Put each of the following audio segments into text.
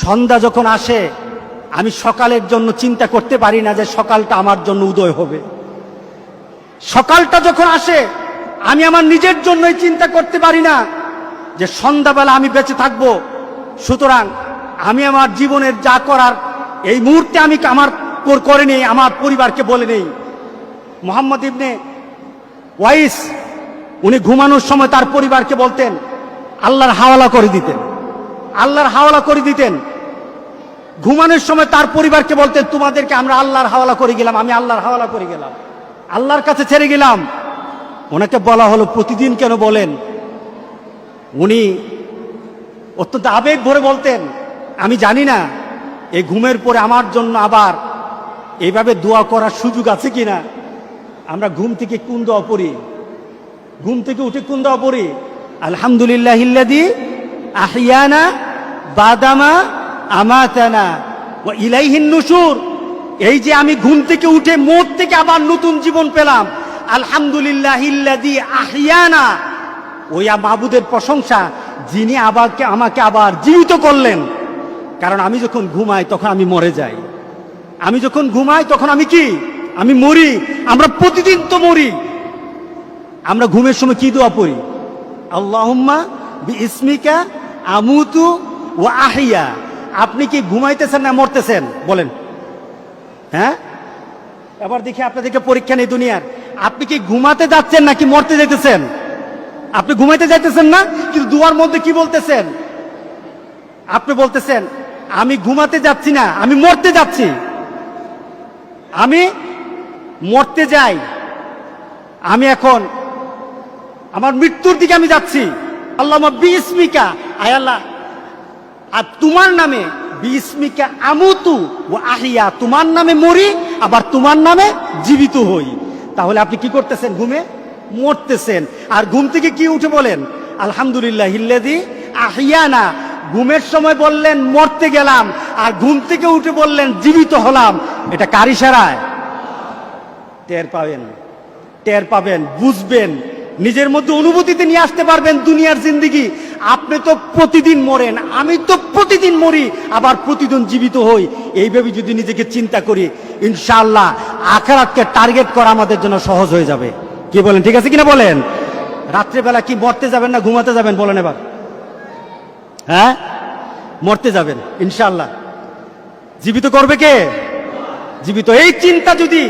সন্ধ্যা যখন আসে আমি সকালের জন্য চিন্তা করতে পারি না যে সকালটা আমার জন্য উদয় হবে। সকালটা যখন আসে আমি আমার নিজের জন্যই চিন্তা করতে পারি না যে সন্ধ্যাবেলা আমি বেঁচে থাকবো। সুতরাং আমি আমার জীবনের যা করার এই মুহূর্তে আমি আমার করে নেই, আমার পরিবারকে বলে নেই। মুহাম্মদ ইবনে ওয়াইস উনি ঘুমানোর সময় তার পরিবারকে বলতেন আল্লাহর হাওয়ালা করে দিতেন, আল্লাহর হাওয়ালা করে দিতেন। ঘুমানোর সময় তার পরিবারকে বলতেন তোমাদেরকে আমরা আল্লাহর হাওয়ালা করে গেলাম, আমি আল্লাহর হাওয়ালা করে গেলাম, আল্লাহর কাছে ছেড়ে গেলাম। ওনাকে বলা হলো প্রতিদিন কেন বলেন? উনি অত্যন্ত আবেগ ভরে বলতেন আমি জানি না এই ঘুমের পরে আমার জন্য আবার এইভাবে দোয়া করার সুযোগ আছে কিনা। আমরা ঘুম থেকে কোন দোয়া পড়ি? ঘুম থেকে উঠে কোন দোয়া পড়ি? আলহামদুলিল্লাহিল্লাযী আহইয়ানা বাদামা আমাতানা ওয়া ইলাইহিন নুশুর। এই যে আমি ঘুম থেকে উঠে মওত থেকে আবার নতুন জীবন পেলাম, আলহামদুলিল্লাহিল্লাযী আহইয়ানা, ওই মাবুদের প্রশংসা যিনি আমাকে আবার জীবিত করলেন। কারণ আমি যখন ঘুমাই তখন আমি মরে যাই, আমি যখন ঘুমাই তখন আমি কি? আমি মরি। আমরা প্রতিদিন তো মরি। আমরা ঘুমের সময় কি দোয়া পড়ি? আল্লাহুম্মা বিইসমিকা আমুতু ওয়া আহইয়া। আপনি কি ঘুমাইতেছেন না মরতেছেন বলেন? হ্যাঁ, এবার দেখি আপনাদেরকে পরীক্ষা নেই দুনিয়ার। আপনি কি ঘুমাতে যাচ্ছেন নাকি মরতে যাইতেছেন? আপনি ঘুমাইতে যাইতেছেন না, কিন্তু দুয়ার মধ্যে কি বলতেছেন? আপনি বলতেছেন আমি ঘুমাতে যাচ্ছি না, আমি মরতে যাচ্ছি, আমি মরতে যাই, আমি এখন আমার মৃত্যুর দিকে আমি যাচ্ছি। আল্লাহুম্মা বিইসমিকা, আয় আল্লাহ আর তোমার নামে, বিইসমিকা আমুতু ওয়া আহইয়া, তোমার নামে মরি আবার তোমার নামে জীবিত হই। তাহলে আপনি কি করতেছেন? ঘুমে মরতেছেন। আর ঘুম থেকে কি উঠে বলেন আলহামদুলিল্লাহিল্লাযী আহইয়ানা। ঘুমের সময় বললেন মরতে গেলাম, আর ঘুম থেকে উঠে বললেন জীবিত হলাম। এটা কার ইশারায়? টের পাবেন, টের পাবেন, বুঝবেন, নিজের মধ্যে অনুভূতিতে নিয়ে আসতে পারবেন দুনিয়ার জিন্দেগি। আপনি তো প্রতিদিন মরেন, আমি তো প্রতিদিন মরি আবার প্রতিদিন জীবিত হই। এইভাবে যদি নিজেকে চিন্তা করি ইনশাআল্লাহ আখিরাতকে টার্গেট করা আমাদের জন্য সহজ হয়ে যাবে। কি বলেন? ঠিক আছে কিনা বলেন? রাত্রেবেলা কি মরতে যাবেন না ঘুমাতে যাবেন বলেন এবার? হ্যাঁ, মরতে যাবেন ইনশাআল্লাহ। জীবিত করবে কে? জীবিত। এই চিন্তা যদি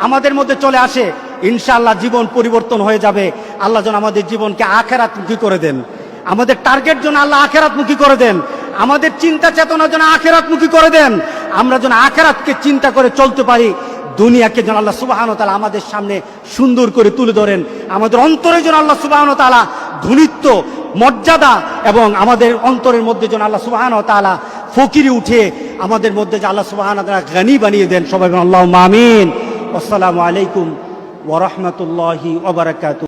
আমাদের মধ্যে চলে আসে ইনশাআল্লাহ জীবন পরিবর্তন হয়ে যাবে। আল্লাহ যেন আমাদের জীবনকে আখিরাতমুখী করে দেন, আমাদের টার্গেট যেন আল্লাহ আখিরাতমুখী করে দেন, আমাদের চিন্তা চেতনা যেন আখিরাতমুখী করে দেন। আমরা যেন আখিরাতকে চিন্তা করে চলতে পারি। দুনিয়াকে যেন আল্লাহ সুবহানাহু ওয়া তাআলা আমাদের সামনে সুন্দর করে তুলে ধরেন। আমাদের অন্তরে যেন আল্লাহ সুবহানাহু ওয়া তাআলা ধনীত্ব, মর্যাদা এবং আমাদের অন্তরের মধ্যে যেন আল্লাহ সুবহানাহু ওয়া তাআলা ফকিরি উঠে আমাদের মধ্যে যে আল্লাহ সুবহানাহু ওয়া তাআলা গনি বানিয়ে দেন। সবাই আল্লাহুম্মা আমিন। আসসালামু আলাইকুম ওয়া রাহমাতুল্লাহি ওয়া বারাকাতুহু।